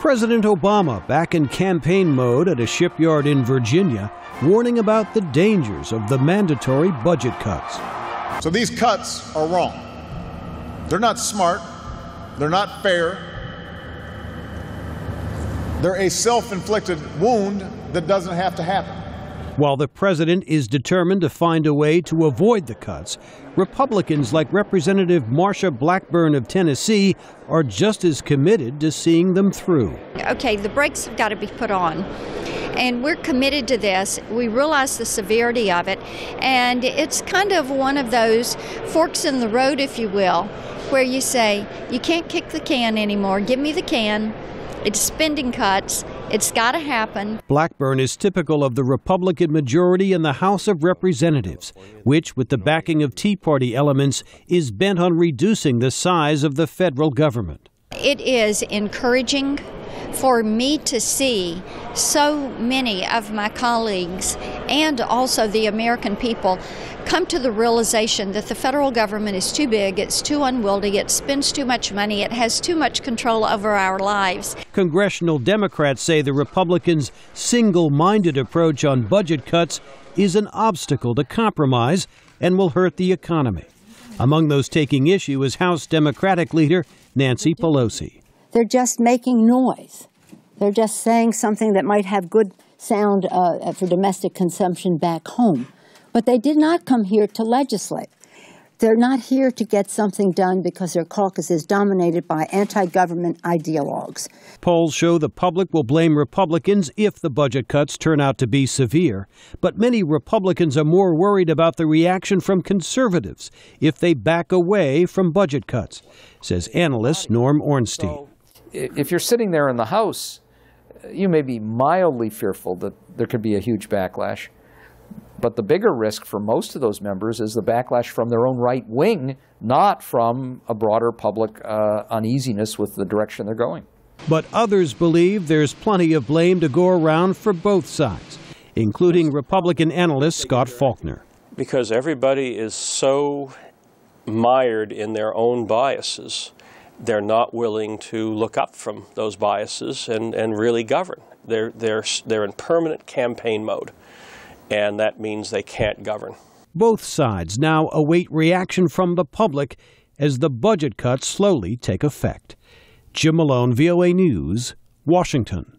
President Obama back in campaign mode at a shipyard in Virginia, warning about the dangers of the mandatory budget cuts. So these cuts are wrong. They're not smart. They're not fair. They're a self-inflicted wound that doesn't have to happen. While the president is determined to find a way to avoid the cuts, Republicans like Representative Marsha Blackburn of Tennessee are just as committed to seeing them through. Okay, the brakes have got to be put on, and we're committed to this. We realize the severity of it, and it's kind of one of those forks in the road, if you will, where you say, you can't kick the can anymore, give me the can. It's spending cuts. It's got to happen. Blackburn is typical of the Republican majority in the House of Representatives, which, with the backing of Tea Party elements, is bent on reducing the size of the federal government. It is encouraging for me to see so many of my colleagues and also the American people come to the realization that the federal government is too big, it's too unwieldy, it spends too much money, it has too much control over our lives. Congressional Democrats say the Republicans' single-minded approach on budget cuts is an obstacle to compromise and will hurt the economy. Among those taking issue is House Democratic leader Nancy Pelosi. They're just making noise. They're just saying something that might have good sound for domestic consumption back home. But they did not come here to legislate. They're not here to get something done because their caucus is dominated by anti-government ideologues. Polls show the public will blame Republicans if the budget cuts turn out to be severe. But many Republicans are more worried about the reaction from conservatives if they back away from budget cuts, says analyst Norm Ornstein. If you're sitting there in the House, you may be mildly fearful that there could be a huge backlash. But the bigger risk for most of those members is the backlash from their own right wing, not from a broader public uneasiness with the direction they're going. But others believe there's plenty of blame to go around for both sides, including Republican analyst Scott Faulkner. Because everybody is so mired in their own biases, they're not willing to look up from those biases and really govern. They're in permanent campaign mode. And that means they can't govern. Both sides now await reaction from the public as the budget cuts slowly take effect. Jim Malone, VOA News, Washington.